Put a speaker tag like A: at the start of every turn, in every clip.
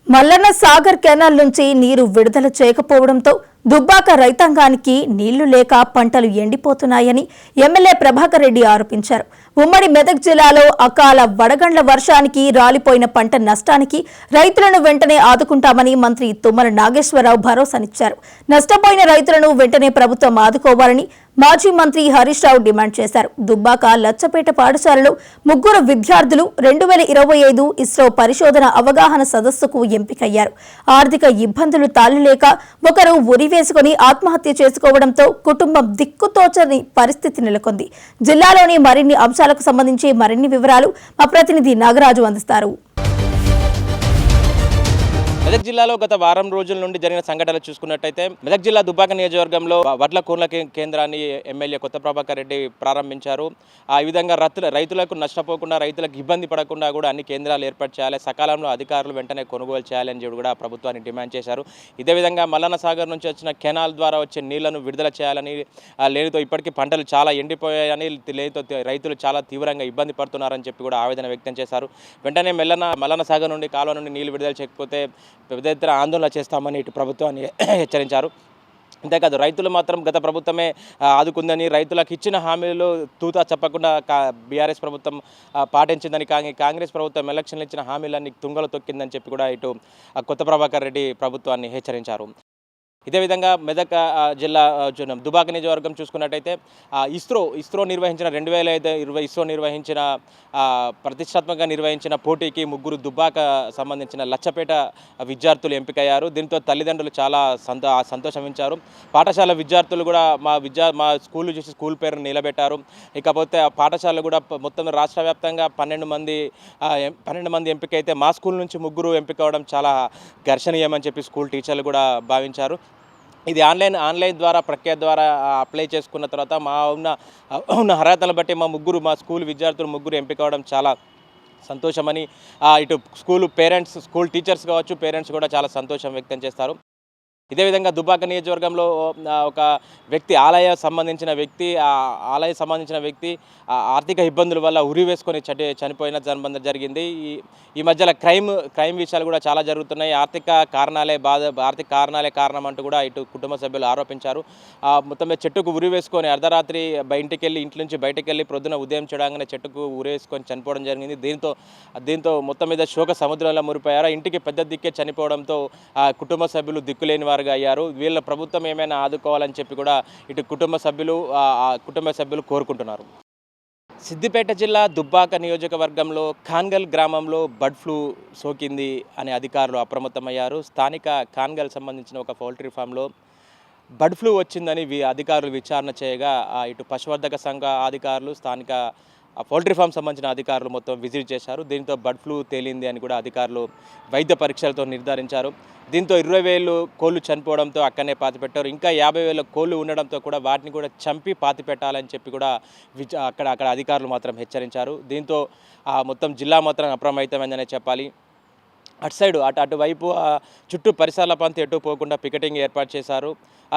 A: Mallanna Sagar canal నుంచి నీరు విడుదల చేయకపోవడంతో దుబ్బాక రైతాంగానికి నీళ్లు లేక పంటలు ఎండిపోతున్నాయని ఎమ్మెల్యే ప్రభాకర్ రెడ్డి ఆరోపించారు. ఉమ్మడి మెదక్ జిల్లాలో అకాల వడగండ్ల వర్షానికి రాలిపోయిన పంట నష్టానికి రైతులను వెంటనే ఆదుకుంటామని మంత్రి తుమ్మల నాగేశ్వరరావు భరోసానిచ్చారు. నష్టపోయిన రైతులను వెంటనే ప్రభుత్వం ఆదుకోవాలని మాజీ మంత్రి హరీష్ రావు డిమాండ్ చేశారు. దుబ్బాక లచ్చపేట పాఠశాలలో 3 విద్యార్థులు 2025 ఇస్రో పరిశోధన అవగాహన సదస్సుకు ఎంపికయ్యారు. ఆర్థిక ఇబ్బందులు తాళలేక ఒకరు ఉరివేసుకుని ఆత్మహత్య చేసుకోవడంతో కుటుంబం దిక్కుతోచని పరిస్థితి నెలకొంది. జిల్లాలోని మరిన్ని అంశాలకు సంబంధించి మరిన్ని వివరాలు మా ప్రతినిధి నాగరాజు అందిస్తారు.
B: మెదక్ జిల్లాలో గత వారం రోజుల నుండి జరిగిన సంఘటనలు చూసుకున్నట్టయితే మెదక్ జిల్లా దుబ్బాక నియోజకవర్గంలో వడ్ల కూర్ల కేంద్రాన్ని ఎమ్మెల్యే కొత్త ప్రభాకర్ రెడ్డి ప్రారంభించారు. ఆ విధంగా రైతులకు నష్టపోకుండా, రైతులకు ఇబ్బంది పడకుండా కూడా అన్ని కేంద్రాలు ఏర్పాటు చేయాలి, సకాలంలో అధికారులు వెంటనే కొనుగోలు చేయాలని చెప్పి కూడా ప్రభుత్వాన్ని డిమాండ్ చేశారు. ఇదే విధంగా మల్లన్న సాగర్ నుంచి వచ్చిన కెనాల్ ద్వారా వచ్చే నీళ్లను విడుదల చేయాలని, లేనితో ఇప్పటికీ పంటలు చాలా ఎండిపోయాయని, లేనితో రైతులు చాలా తీవ్రంగా ఇబ్బంది పడుతున్నారని చెప్పి కూడా ఆవేదన వ్యక్తం చేశారు. వెంటనే మల్లన్న సాగర్ నుండి కాలువ నుండి నీళ్లు విడుదల చేయకపోతే పెద్ద ఎత్తున ఆందోళన చేస్తామని ఇటు ప్రభుత్వాన్ని హెచ్చరించారు. అంతేకాదు రైతులు మాత్రం గత ప్రభుత్వమే ఆదుకుందని, రైతులకు ఇచ్చిన హామీలు తూతా చెప్పకుండా బీఆర్ఎస్ ప్రభుత్వం పాటించిందని, కాంగ్రెస్ ప్రభుత్వం ఎలక్షన్లు ఇచ్చిన హామీలన్నీ తుంగలు తొక్కిందని చెప్పి కూడా ఇటు కొత్త ప్రభాకర్ రెడ్డి ప్రభుత్వాన్ని హెచ్చరించారు. ఇదే విధంగా మెదక్ జిల్లా దుబ్బాక నియోజకవర్గం చూసుకున్నట్టయితే ఇస్రో నిర్వహించిన 2025 ఇస్రో నిర్వహించిన ప్రతిష్టాత్మకంగా నిర్వహించిన పోటీకి 3 దుబ్బాక సంబంధించిన లచ్చపేట విద్యార్థులు ఎంపికయ్యారు. దీంతో తల్లిదండ్రులు చాలా సంతోషించారు. పాఠశాల విద్యార్థులు కూడా మా స్కూల్ చూసి స్కూల్ పేరును నిలబెట్టారు. ఇకపోతే పాఠశాలలు కూడా మొత్తం రాష్ట్ర వ్యాప్తంగా 12 మంది ఎంపికైతే మా స్కూల్ నుంచి 3 ఎంపిక అవ్వడం చాలా ఘర్షణీయమని చెప్పి స్కూల్ టీచర్లు కూడా భావించారు. ఇది ఆన్లైన్ ద్వారా ప్రక్రియ ద్వారా అప్లై చేసుకున్న తర్వాత ఉన్న అర్హతలను బట్టి మా స్కూల్ విద్యార్థులు 3 ఎంపిక అవ్వడం చాలా సంతోషమని ఇటు స్కూల్ టీచర్స్ కావచ్చు, పేరెంట్స్ కూడా చాలా సంతోషం వ్యక్తం చేస్తారు. ఇదే విధంగా దుబ్బాక నియోజకవర్గంలో ఒక వ్యక్తి ఆలయ సంబంధించిన వ్యక్తి ఆర్థిక ఇబ్బందుల వల్ల ఉరి వేసుకొని చనిపోయిన సంబంధం జరిగింది. ఈ మధ్యలో క్రైమ్ విషయాలు కూడా చాలా జరుగుతున్నాయి. ఆర్థిక కారణాలే కారణం అంటూ కూడా ఇటు కుటుంబ సభ్యులు ఆరోపించారు. మొత్తం చెట్టుకు ఉరి వేసుకొని అర్ధరాత్రి ఇంటి నుంచి బయటికి వెళ్ళి ప్రొద్దున ఉదయం చూడగానే చెట్టుకు ఉరి వేసుకొని చనిపోవడం జరిగింది. దీంతో మొత్తం మీద శోక సముద్రంలో మురిపోయారు. ఇంటికి పెద్ద దిక్కే చనిపోవడంతో కుటుంబ సభ్యులు దిక్కులేని వారుగా అయ్యారు. వీళ్ళ ప్రభుత్వం ఏమైనా ఆదుకోవాలని చెప్పి కూడా ఇటు కుటుంబ సభ్యులు కోరుకుంటున్నారు. సిద్దిపేట జిల్లా దుబ్బాక నియోజకవర్గంలో ఖాన్గల్ గ్రామంలో బర్డ్ ఫ్లూ సోకింది అనే అధికారులు అప్రమత్తమయ్యారు. స్థానిక ఖాన్గల్ సంబంధించిన ఒక పౌల్ట్రీ ఫామ్లో బర్డ్ ఫ్లూ వచ్చిందని అధికారులు విచారణ చేయగా ఇటు పశువర్ధక సంఘ అధికారులు, స్థానిక పౌల్ట్రీ ఫామ్ సంబంధించిన అధికారులు మొత్తం విజిట్ చేశారు. దీంతో బర్డ్ ఫ్లూ తేలింది అని కూడా అధికారులు వైద్య పరీక్షలతో నిర్ధారించారు. దీంతో 20,000 కోళ్ళు చనిపోవడంతో అక్కడనే పాతిపెట్టారు. ఇంకా 50,000 కోళ్ళు ఉండడంతో కూడా వాటిని కూడా చంపి పాతిపెట్టాలని చెప్పి కూడా అక్కడ అధికారులు మాత్రం హెచ్చరించారు. దీంతో మొత్తం జిల్లా మాత్రం అప్రమత్తమైందనే చెప్పాలి. అటువైపు చుట్టూ పరిసరాల ప్రాంతం ఎటు పోకుండా పికెటింగ్ ఏర్పాటు చేశారు.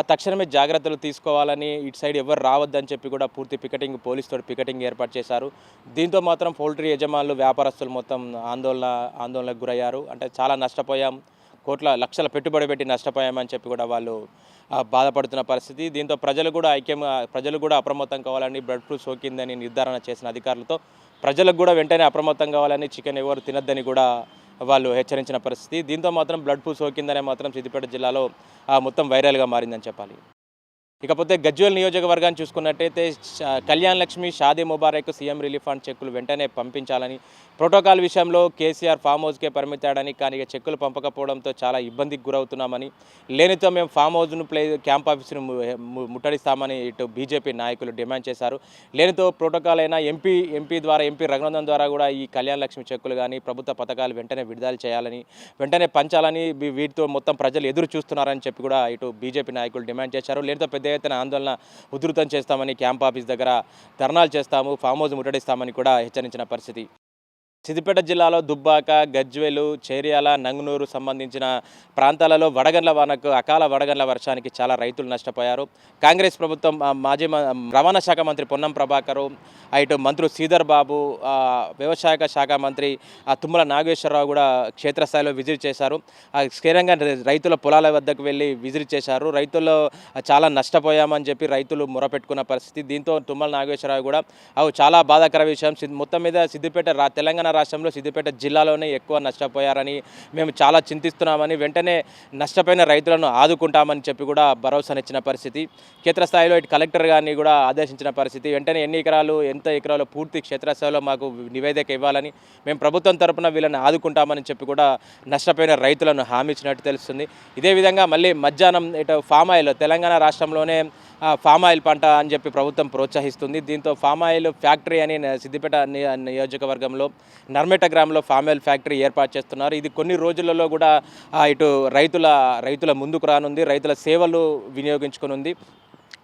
B: తక్షణమే జాగ్రత్తలు తీసుకోవాలని, ఇటు సైడ్ ఎవరు రావద్దని చెప్పి కూడా పూర్తి పోలీసుతో పికెటింగ్ ఏర్పాటు చేశారు. దీంతో మాత్రం పౌల్ట్రీ యజమానులు, వ్యాపారస్తులు మొత్తం ఆందోళనకు గురయ్యారు. అంటే చాలా నష్టపోయాం, లక్షల పెట్టుబడి పెట్టి నష్టపోయామని చెప్పి కూడా వాళ్ళు బాధపడుతున్న పరిస్థితి. దీంతో ప్రజలు కూడా అప్రమత్తం కావాలని, బర్డ్ ఫ్లూ సోకిందని నిర్ధారణ చేసిన అధికారులతో ప్రజలకు కూడా వెంటనే అప్రమత్తం కావాలని, చికెన్ ఎవరు తినద్దని కూడా వాళ్ళు హెచ్చరించిన పరిస్థితి. దీంతో మాత్రం బర్డ్ ఫ్లూ సోకిందనే మాత్రం సిద్దిపేట జిల్లాలో మొత్తం వైరల్గా మారిందని చెప్పాలి. ఇకపోతే గజ్వేల్ నియోజకవర్గాన్ని చూసుకున్నట్టయితే Kalyan Lakshmi, Shaadi Mubarak CM relief fund చెక్కులు వెంటనే పంపించాలని, ప్రోటోకాల్ విషయంలో కేసీఆర్ ఫామ్ హౌస్కే పరిమితాడని, కానీ చెక్కులు పంపకపోవడంతో చాలా ఇబ్బందికి గురవుతున్నామని, లేనితో మేము ఫామ్ హౌస్ను క్యాంప్ ఆఫీసును ముట్టడిస్తామని ఇటు బీజేపీ నాయకులు డిమాండ్ చేశారు. లేనితో ప్రోటోకాల్ అయినా ఎంపీ రఘునందన్ ద్వారా కూడా ఈ కళ్యాణ్ లక్ష్మి చెక్కులు కానీ ప్రభుత్వ పథకాలు వెంటనే విడుదల చేయాలని, వెంటనే పంచాలని, వీటితో మొత్తం ప్రజలు ఎదురు చూస్తున్నారని చెప్పి కూడా ఇటు బీజేపీ నాయకులు డిమాండ్ చేశారు. లేనితో పెద్ద ఎత్తున ఆందోళన ఉధృతం చేస్తామని, క్యాంప్ ఆఫీస్ దగ్గర ధర్నాలు చేస్తాము, ఫామ్ హౌస్ ముట్టడిస్తామని కూడా హెచ్చరించిన పరిస్థితి. సిద్దిపేట జిల్లాలో దుబ్బాక, గజ్వేలు, చేర్యాల, నంగునూరు సంబంధించిన ప్రాంతాలలో వడగండ్ల వానకు అకాల వడగండ్ల వర్షానికి చాలా రైతులు నష్టపోయారు. కాంగ్రెస్ ప్రభుత్వం మాజీ రవాణా శాఖ మంత్రి పొన్నం ప్రభాకరు, ఇటు మంత్రులు శ్రీధర్ బాబు, వ్యవసాయ శాఖ మంత్రి తుమ్మల నాగేశ్వరరావు కూడా క్షేత్రస్థాయిలో విజిట్ చేశారు. స్థిరంగా రైతుల పొలాల వద్దకు వెళ్ళి విజిట్ చేశారు. రైతుల్లో చాలా నష్టపోయామని చెప్పి రైతులు మొరపెట్టుకున్న పరిస్థితి. దీంతో తుమ్మల నాగేశ్వరరావు కూడా చాలా బాధాకర విషయం. మొత్తం మీద సిద్దిపేట తెలంగాణ రాష్ట్రంలో సిద్దిపేట జిల్లాలోనే ఎక్కువ నష్టపోయారని, మేము చాలా చింతిస్తున్నామని, వెంటనే నష్టపోయిన రైతులను ఆదుకుంటామని చెప్పి కూడా భరోసానిచ్చిన పరిస్థితి. క్షేత్రస్థాయిలో ఇటు కలెక్టర్ గారిని కూడా ఆదేశించిన పరిస్థితి. వెంటనే ఎన్ని ఎకరాలు, ఎంత ఎకరాలు పూర్తి క్షేత్రస్థాయిలో మాకు నివేదిక ఇవ్వాలని, మేము ప్రభుత్వం తరపున వీళ్ళని ఆదుకుంటామని చెప్పి కూడా నష్టపోయిన రైతులను హామీ ఇచ్చినట్టు తెలుస్తుంది. ఇదే విధంగా మళ్ళీ మధ్యాహ్నం ఇటు ఫామ్ ఆయిల్, తెలంగాణ రాష్ట్రంలోనే ఫామ్ ఆయిల్ పంట అని చెప్పి ప్రభుత్వం ప్రోత్సహిస్తుంది. దీంతో ఫామ్ ఆయిల్ ఫ్యాక్టరీ అని సిద్దిపేట నియోజకవర్గంలో నర్మేట గ్రామంలో ఫామ్ ఆయిల్ ఫ్యాక్టరీ ఏర్పాటు చేస్తున్నారు. ఇది కొన్ని రోజులలో కూడా ఇటు రైతుల ముందుకు రానుంది, రైతుల సేవలు వినియోగించుకునుంది.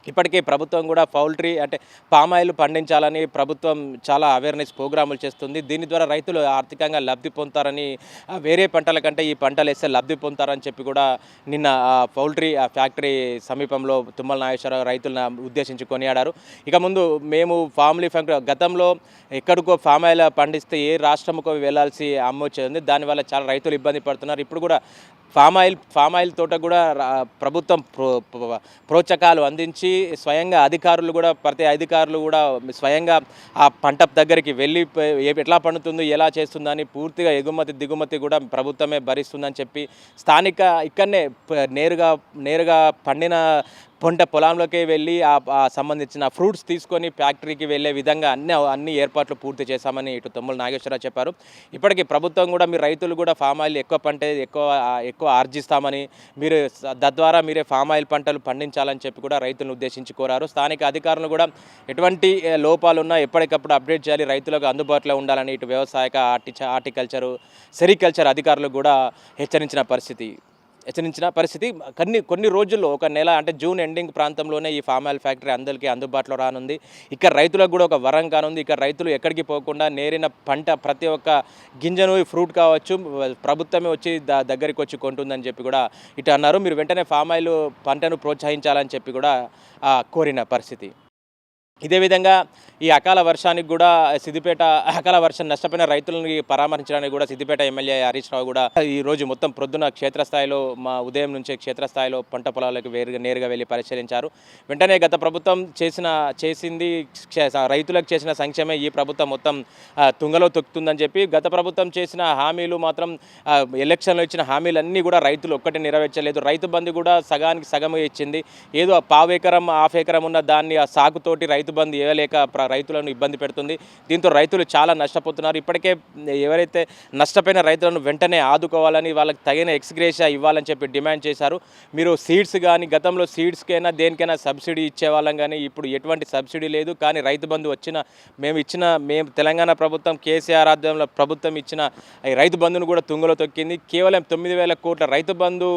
B: ఇప్పటికే ప్రభుత్వం కూడా పౌల్ట్రీ అంటే పామ్ ఆయిల్ పండించాలని ప్రభుత్వం చాలా అవేర్నెస్ ప్రోగ్రాములు చేస్తుంది. దీని ద్వారా రైతులు ఆర్థికంగా లబ్ధి పొందుతారని, వేరే పంటల కంటే ఈ పంటలు వేస్తే లబ్ధి పొందుతారని చెప్పి కూడా నిన్న పౌల్ట్రీ ఫ్యాక్టరీ సమీపంలో తుమ్మల నాగేశ్వరరావు రైతులను ఉద్దేశించి కొనియాడారు. ఇక ముందు మేము ఫార్మ్లీ ఫ్యాక్టరీ గతంలో ఎక్కడికో ఫామ్ ఆయిల్ పండిస్తే ఏ రాష్ట్రంకో వెళ్లాల్సి అమ్మొచ్చేది. దానివల్ల చాలా రైతులు ఇబ్బంది పడుతున్నారు. ఇప్పుడు కూడా ఫామ్ ఆయిల్ తోట కూడా ప్రభుత్వం ప్రోత్సాహకాలు అందించి స్వయంగా ప్రతి అధికారులు కూడా స్వయంగా ఆ పంట దగ్గరికి వెళ్ళి ఎట్లా పండుతుందో, ఎలా చేస్తుందని పూర్తిగా ఎగుమతి దిగుమతి కూడా ప్రభుత్వమే భరిస్తుందని చెప్పి స్థానిక ఇక్కడనే నేరుగా పండిన పొలంలోకి వెళ్ళి సంబంధించిన ఫ్రూట్స్ తీసుకొని ఫ్యాక్టరీకి వెళ్ళే విధంగా అన్ని ఏర్పాట్లు పూర్తి చేశామని ఇటు తుమ్మల నాగేశ్వరరావు చెప్పారు. ఇప్పటికీ ప్రభుత్వం కూడా మీ రైతులు కూడా ఫామ్ ఆయిల్ ఎక్కువ పంటే ఎక్కువ ఆర్జిస్తామని, మీరు తద్వారా మీరే ఫామ్ ఆయిల్ పంటలు పండించాలని చెప్పి కూడా రైతులను ఉద్దేశించి కోరారు. స్థానిక అధికారులు కూడా ఎటువంటి లోపాలున్నా ఎప్పటికప్పుడు అప్డేట్ చేయాలి, రైతులకు అందుబాటులో ఉండాలని ఇటు వ్యవసాయ, హార్టికల్చరు, సెరికల్చర్ అధికారులు కూడా హెచ్చరించిన పరిస్థితి. కొన్ని రోజుల్లో, ఒక నెల అంటే జూన్ ఎండింగ్ ప్రాంతంలోనే ఈ ఫామ్ ఆయిల్ ఫ్యాక్టరీ అందరికీ అందుబాటులో రానుంది. ఇక్కడ రైతులకు కూడా ఒక వరం కానుంది. ఇక్కడ రైతులు ఎక్కడికి పోకుండా నేరిన పంట ప్రతి ఒక్క గింజను, ఫ్రూట్ కావచ్చు, ప్రభుత్వమే వచ్చి దగ్గరికి వచ్చి కొంటుందని చెప్పి కూడా ఇటు అన్నారు. మీరు వెంటనే ఫామ్ ఆయిల్ పంటను ప్రోత్సహించాలని చెప్పి కూడా కోరిన పరిస్థితి. ఇదే విధంగా ఈ అకాల వర్షానికి కూడా అకాల వర్షం నష్టపోయిన రైతులని పరామర్శించడానికి కూడా సిద్దిపేట ఎమ్మెల్యే హరీష్ రావు కూడా ఈరోజు మొత్తం ప్రొద్దున క్షేత్రస్థాయిలో ఉదయం నుంచే క్షేత్రస్థాయిలో పంట పొలాలకు నేరుగా వెళ్ళి పరిశీలించారు. వెంటనే గత ప్రభుత్వం చేసింది రైతులకు చేసిన సంక్షేమే ఈ ప్రభుత్వం మొత్తం తుంగలో తొక్కుతుందని చెప్పి, గత ప్రభుత్వం చేసిన హామీలు మాత్రం ఎలక్షన్లో ఇచ్చిన హామీలన్నీ కూడా రైతులు ఒక్కటి నెరవేర్చలేదు. రైతు బంధు కూడా సగానికి సగమే ఇచ్చింది. ఏదో హాఫ్ ఎకరం ఉన్న దాన్ని ఆ సాగుతోటి రైతు బంధు ఇవ్వలేక రైతులను ఇబ్బంది పెడుతుంది. దీంతో రైతులు చాలా నష్టపోతున్నారు. ఇప్పటికే ఎవరైతే నష్టపోయిన రైతులను వెంటనే ఆదుకోవాలని, వాళ్ళకి తగిన ఎక్స్గ్రేషియా ఇవ్వాలని చెప్పి డిమాండ్ చేశారు. మీరు సీడ్స్ కానీ, గతంలో సీడ్స్కైనా దేనికైనా సబ్సిడీ ఇచ్చేవాళ్ళం, కానీ ఇప్పుడు ఎటువంటి సబ్సిడీ లేదు. కానీ రైతు బంధు మేము తెలంగాణ ప్రభుత్వం కేసీఆర్ ఆధ్వర్యంలో ప్రభుత్వం ఇచ్చిన రైతు బంధును కూడా తుంగలో తొక్కింది. కేవలం 9,000 కోట్ల రైతు బంధు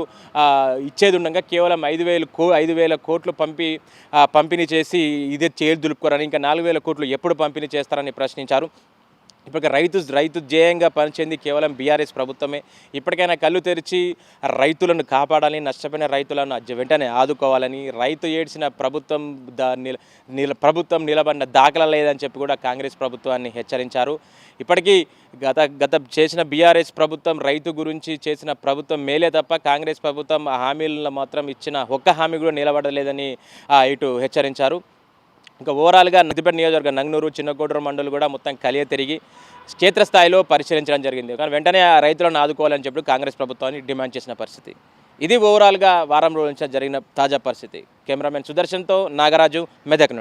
B: ఇచ్చేది ఉండగా కేవలం 5,000 కోట్లు పంపిణీ చేసి ఇదే దులుపుకోరని, ఇంకా 4,000 కోట్లు ఎప్పుడు పంపిణీ చేస్తారని ప్రశ్నించారు. ఇప్పటికే రైతు ధ్యేయంగా పనిచేసింది కేవలం బీఆర్ఎస్ ప్రభుత్వమే. ఇప్పటికైనా కళ్ళు తెరిచి రైతులను కాపాడాలని, నష్టపోయిన రైతులను వెంటనే ఆదుకోవాలని, రైతు ఏడ్చిన ప్రభుత్వం నిలబడిన దాఖలా లేదని చెప్పి కూడా కాంగ్రెస్ ప్రభుత్వాన్ని హెచ్చరించారు. ఇప్పటికీ గత చేసిన బీఆర్ఎస్ ప్రభుత్వం రైతు గురించి చేసిన ప్రభుత్వం మేలే తప్ప కాంగ్రెస్ ప్రభుత్వం హామీలను మాత్రం ఇచ్చిన ఒక్క హామీ కూడా నిలబడలేదని ఇటు హెచ్చరించారు. ఇంకా ఓవరాల్గా సిద్దిపేట నియోజకవర్గం నంగునూరు, చిన్నకోడూరు మండలు కూడా మొత్తం కలియ తిరిగి క్షేత్రస్థాయిలో పరిశీలించడం జరిగింది. కానీ వెంటనే ఆ రైతులను ఆదుకోవాలని చెప్పి కాంగ్రెస్ ప్రభుత్వాన్ని డిమాండ్ చేసిన పరిస్థితి. ఇది ఓవరాల్గా వారం రోజుల నుంచి జరిగిన తాజా పరిస్థితి. కెమెరామెన్ సుదర్శన్తో నాగరాజు, మెదక్ నుండి.